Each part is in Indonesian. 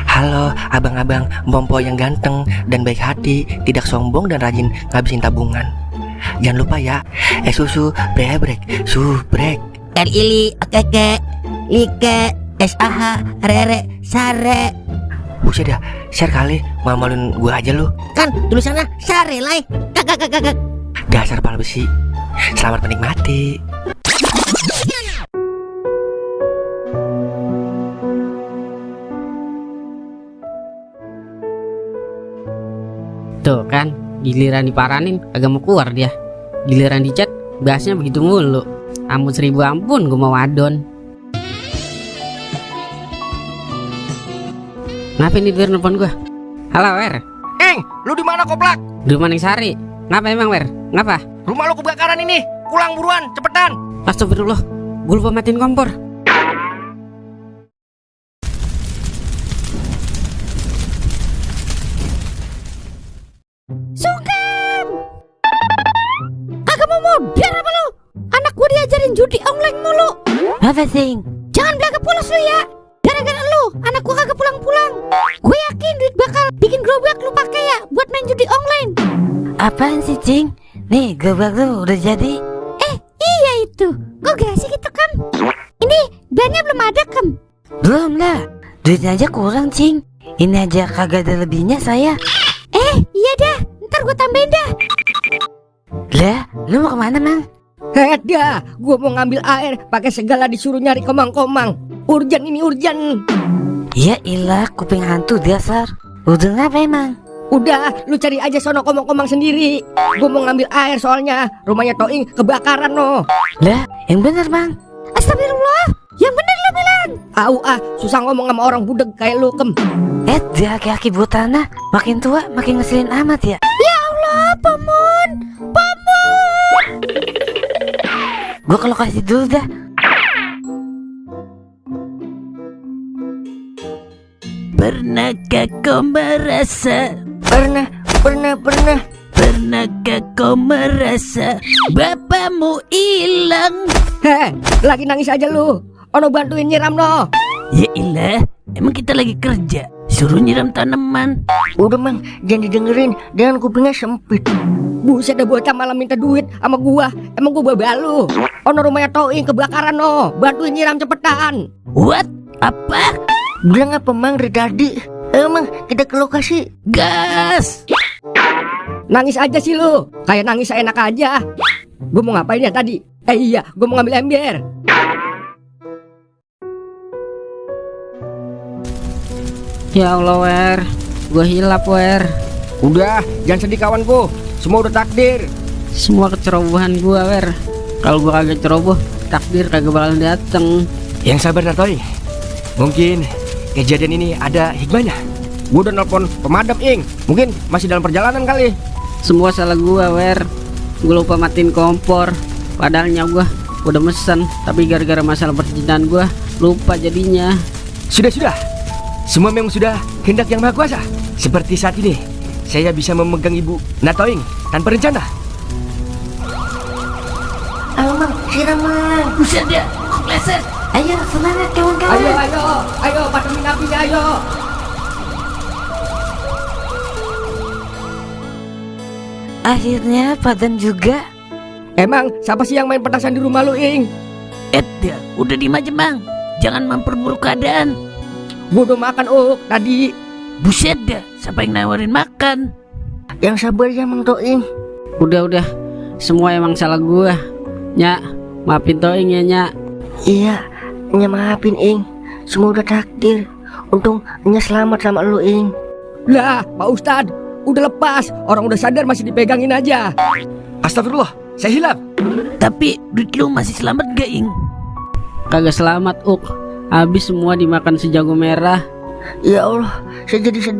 Halo abang-abang Bompo yang ganteng dan baik hati, tidak sombong dan rajin ngabisin tabungan. Jangan lupa ya, susu brebrek, subrek. Ili, keke, like, SAH, rere, sare. Buset dah, share kali, malu-maluin gua aja lu. Kan tulisannya sare lai. Kakak. Dasar pala besi. Selamat menikmati. Tuh kan, giliran diparanin agak mau keluar dia. Giliran dicat, bahasnya begitu mulu. Ampun 1000 ampun, gue mau wadon. Ngapain di luar nelfon gue? Halo Wer. Lu di mana koplak? Di rumah Ning Sari. Ngapa emang Wer? Ngapa? Rumah lu kebakaran ini. Pulang buruan, cepetan. Astagfirullah, gue lupa matiin kompor. Sungkem. Kagak mau modern apa lu? Anak gua diajarin judi online mulu. Apa sih? Jangan belaga pulas lu ya. Gara-gara lu, anak gua kagak pulang-pulang. Gue yakin duit bakal bikin gerobak lu pakai ya buat main judi online. Apaan sih, Cing? Nih, gerobak lu udah jadi. Iya itu. Kok gak sih gitu, Kam? Ini bannya belum ada, Kam. Belum lah. Duitnya aja kurang, Cing. Ini aja kagak ada lebihnya saya. Iya dah. Ntar gua tambahin dah. Lah, lu mau kemana, Mang? Dah, gua mau ngambil air, pakai segala disuruh nyari komang-komang. Urgen ini urgen. Ya ilah, kuping hantu dasar. Udah ngapa emang? Udah, lu cari aja sono komang-komang sendiri. Gua mau ngambil air soalnya rumahnya Toing kebakaran no. Lah, yang bener, Mang. Astagfirullah. Yang bener lu bilang. Susah ngomong sama orang budeg kayak lu, Kem. Dia aki-aki tanah. Makin tua, makin ngeselin amat ya. Ya Allah, Pamun. Gua kalau kasih dulu dah. Pernahkah kau merasa? Pernah. Pernahkah kau merasa bapakmu hilang? Lagi nangis aja lu. Ono bantuin nyiram no. Ya ilah, emang kita lagi kerja, suruh nyiram tanaman. Udah Mang, jangan didengerin, dengan kupingnya sempit. Buset dah bocah malah minta duit sama gua. Emang gua babalu. Ono rumahnya Toing kebakaran no. Bantuin nyiram cepetan. What? Apa? Bilang apa Mang Redadi? Emang kita ke lokasi. Gas! Nangis aja sih lu. Kayak nangis enak aja. Gua mau ngapain ya tadi? Iya, gua mau ngambil ember. Ya Allah Wer, gue hilap Wer. Udah, jangan sedih kawanku. Semua udah takdir. Semua kecerobohan gue Wer. Kalau gue kagak ceroboh, takdir kagak bakal dateng. Yang sabar Natoy. Mungkin kejadian ini ada hikmahnya. Gue udah nelpon pemadam Ing. Mungkin masih dalam perjalanan kali. Semua salah gue Wer. Gue lupa matiin kompor. Padahalnya gue udah mesen, tapi gara-gara masalah perjalanan gue lupa jadinya. Sudah. Semua memang sudah kehendak yang maha kuasa. Seperti saat ini, saya bisa memegang ibu Natoing tanpa rencana. Ayo Mang, siram Mang. Buset ya, leset. Ayo semangat kawan-kawan. Ayo, padamin apinya ayo. Akhirnya padam juga. Emang siapa sih yang main petasan di rumah lu Ing? Dah, udah diem aja Mang. Jangan memperburuk keadaan. Gue udah makan tadi. Buset dah, siapa yang nawarin makan? Yang sabar ya Mang Toing. Udah, semua emang salah gua. Nyak, maafin Toing ya Nyak. Iya, Nya maafin Ing. Semua udah takdir. Untung Nya selamat sama lu Ing. Lah, Pak Ustad, udah lepas. Orang udah sadar masih dipegangin aja. Astagfirullah, saya hilaf. Tapi duit lu masih selamat gak Ing? Kagak selamat Habis semua dimakan si jago merah. Ya Allah, saya jadi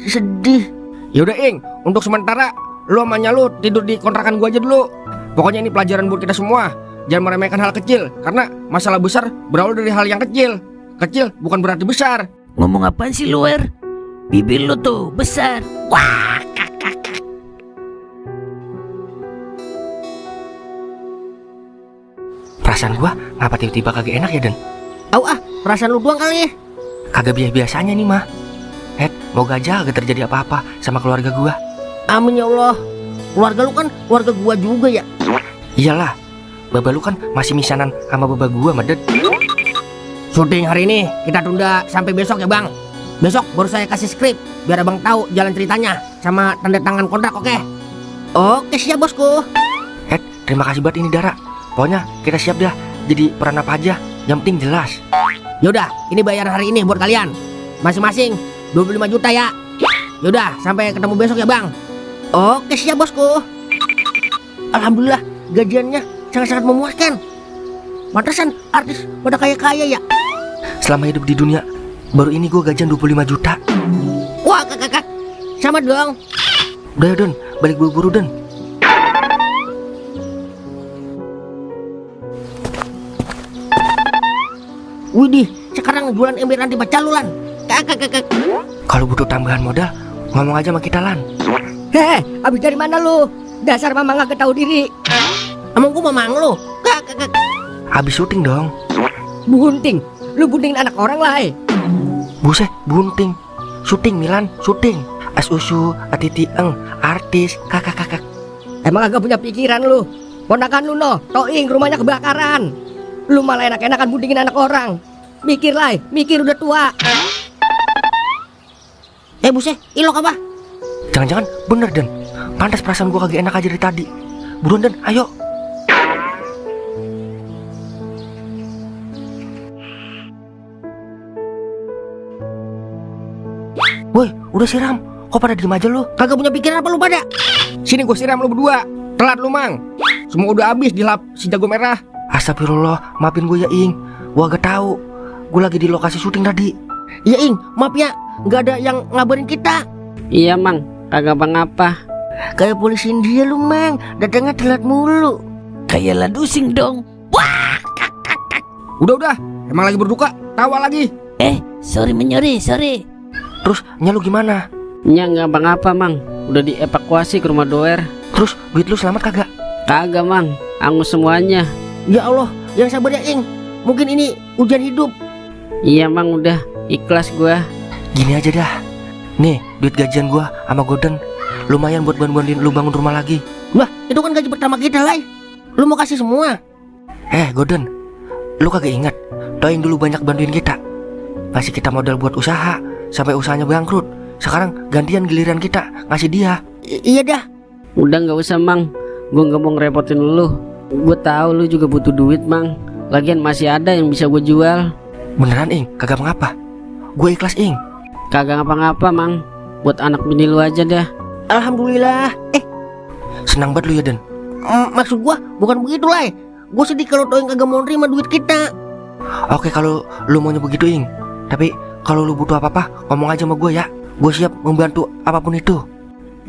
sedih. Yaudah Ing, untuk sementara lu sama Nya lu tidur di kontrakan gua aja dulu. Pokoknya ini pelajaran buat kita semua. Jangan meremehkan hal kecil, karena masalah besar berawal dari hal yang kecil. Kecil bukan berarti besar. Ngomong apaan sih lu Wer? Bibir lu tuh besar. Wah, kakak. Perasaan gua ngapa tiba-tiba kagak enak ya Den? Perasaan lu doang kali. Kagak biasanya nih mah. moga aja gak terjadi apa-apa sama keluarga gua. Amin ya Allah. Keluarga lu kan keluarga gua juga ya. Iyalah, baba lu kan masih misanan sama baba gua, Madet. Syuting hari ini kita tunda sampai besok ya bang. Besok baru saya kasih skrip biar abang tahu jalan ceritanya sama tanda tangan kontrak, oke? Oke siap bosku. Terima kasih banget ini Dara. Pokoknya kita siap dah jadi peran apa aja, yang penting jelas. Yaudah, ini bayaran hari ini buat kalian. Masing-masing 25 juta ya. Yaudah, sampai ketemu besok ya bang. Oke siap bosku. Alhamdulillah gajiannya sangat-sangat memuaskan. Pantesan artis pada kaya-kaya ya. Selama hidup di dunia, baru ini gue gajian 25 juta. Wah kakak, sama dong. Udah ya Don, balik buru-buru Don. Widih, sekarang jualan ember anti bacalulan. Kakak. Kalau butuh tambahan modal, ngomong aja sama kita Lan. Heh, abis dari mana lu? Dasar mama gak tahu diri. Emang gua mamang lu? Kakak. Habis syuting dong. Bunting, lu buntingin anak orang lah. Buset, bunting. Syuting Milan, syuting. Asusu, atiti eng, artis, kakak. Emang agak punya pikiran lu. Ponakan lu no, Toing rumahnya kebakaran. Lu malah enak-enakan buntingin anak orang. Mikir lah, mikir udah tua. Buset, ilok apa? Jangan-jangan bener Den. Pantas perasaan gue kagak enak aja dari tadi. Buruan Den, ayo. Woi, udah siram. Kok pada diem aja lu? Kagak punya pikiran apa lu pada? Sini gua siram lu berdua. Telat lu mang. Semua udah habis dilap si jago merah. Astagfirullah, maafin gue ya Ing. Gue agak tahu. Gue lagi di lokasi syuting tadi. Iya Ing, maaf ya, nggak ada yang ngabarin kita. Iya mang, kagak apa-apa. Kayak polisi India lu mang, datangnya telat mulu. Kayak ladusing dong. Udah, emang lagi berduka, tawa lagi. Sorry sorry. Terus nyalu gimana? Nya nggak apa-apa mang, udah dievakuasi ke rumah doer. Terus duit lu selamat kagak? Kagak mang, angus semuanya. Ya Allah, yang sabar ya Ing. Mungkin ini ujian hidup. Iya mang, udah ikhlas gua. Gini aja dah. Nih, duit gajian gue sama Goden lumayan buat bantuin lu bangun rumah lagi. Wah, itu kan gaji pertama kita lah. Lu mau kasih semua? Goden, lu kagak inget Toing dulu banyak bantuin kita, ngasih kita modal buat usaha sampai usahanya bangkrut. Sekarang gantian giliran kita ngasih dia. Iya dah. Udah nggak usah mang, gua nggak mau ngerepotin lu. Gue tahu lu juga butuh duit mang. Lagian masih ada yang bisa gue jual. Beneran Ing, kagak mengapa. Gue ikhlas Ing. Kagak ngapa-ngapa mang, buat anak bini lu aja dah. Alhamdulillah. Senang banget lu ya Den. Maksud gua bukan begitu lah. Gua sedih kalau Toing kagak mau nerima duit kita. Oke kalau lu maunya begitu Ing. Tapi kalau lu butuh apa-apa ngomong aja sama gue ya. Gue siap membantu apapun itu.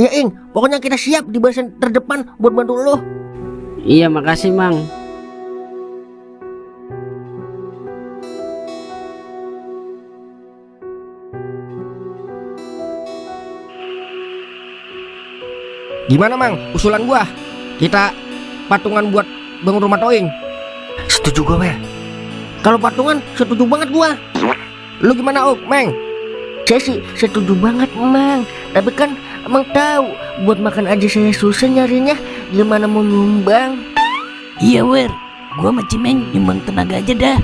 Ya Ing, pokoknya kita siap di barisan terdepan buat bantu lu. Iya makasih mang. Gimana mang, usulan gua? Kita patungan buat bangun rumah Toing. Setuju gue Wer. Kalau patungan setuju banget gua. Lu gimana Ok, Meng? Saya sih setuju banget Mang. Tapi kan Emang tahu buat makan aja saya susah nyarinya. Gimana mau nyumbang? Iya Wer, gua sama Cimeng nyumbang tenaga aja dah.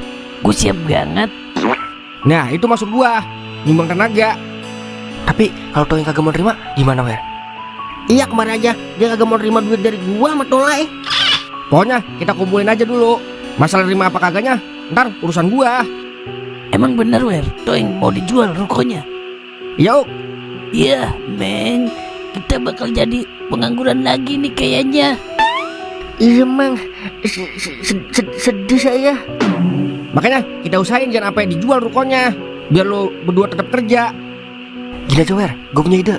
Gue siap banget. Nah itu maksud gua, nyumbang tenaga. Tapi kalau Toing kagak mau terima gimana Wer? Iya kemarin aja dia kagak mau terima duit dari gua sama Tolai. Pokoknya kita kumpulin aja dulu. Masalah terima apa kagaknya ntar urusan gua. Emang bener Wer, Toing mau dijual rukonya? Iya Ok. Iya Meng, kita bakal jadi pengangguran lagi nih kayaknya. Iya Mang, sedih saya. Makanya kita usahain jangan sampai dijual rukonya, biar lo berdua tetap kerja. Gila aja Wer, gue punya ide.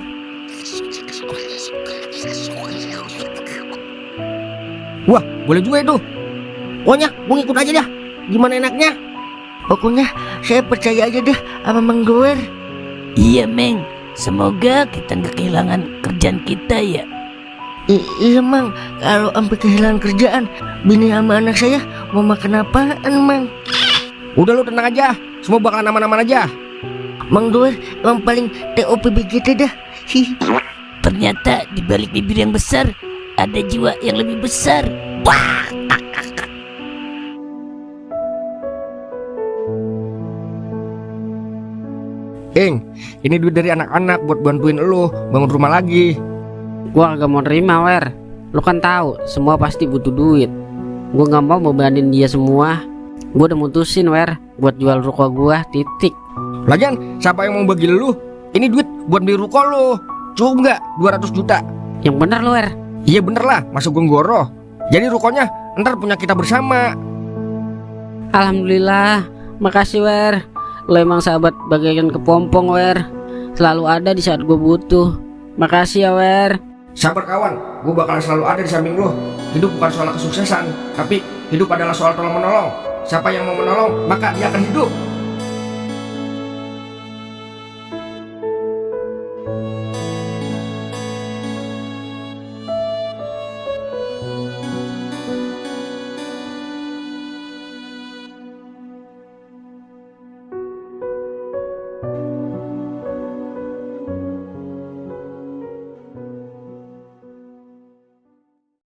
Wah boleh juga itu. Pokoknya gue ngikut aja dah. Gimana enaknya? Pokoknya saya percaya aja deh sama Mang Doer. Iya Meng, semoga kita nggak kehilangan kerjaan kita ya. Iya Mang, kalau sampai kehilangan kerjaan, bini sama anak saya mau makan apaan Mang? Udah lu tenang aja, semua bakalan aman-aman aja. Mang Doer emang paling TOPBGT dah. Hi. Ternyata di balik bibir yang besar ada jiwa yang lebih besar. Wah. Ing, ini duit dari anak-anak buat bantuin lu bangun rumah lagi. Gua kagak mau terima, Wer. Lu kan tahu semua pasti butuh duit. Gua nggak mau bebanin dia semua. Gua udah mutusin, Wer, buat jual ruko gua, titik. Lagian siapa yang mau bagi lu? Ini duit buat beli ruko lu. Cukup nggak 200 juta? Yang bener lu, Wer. Iya bener lah, masa gue ngoroh. Jadi rukonya ntar punya kita bersama. Alhamdulillah. Makasih, Wer. Lo emang sahabat bagaikan kepompong, Wer. Selalu ada di saat gue butuh. Makasih ya, Wer. Sabar kawan, gue bakalan selalu ada di samping lo. Hidup bukan soal kesuksesan, tapi hidup adalah soal tolong menolong. Siapa yang mau menolong, maka dia akan hidup.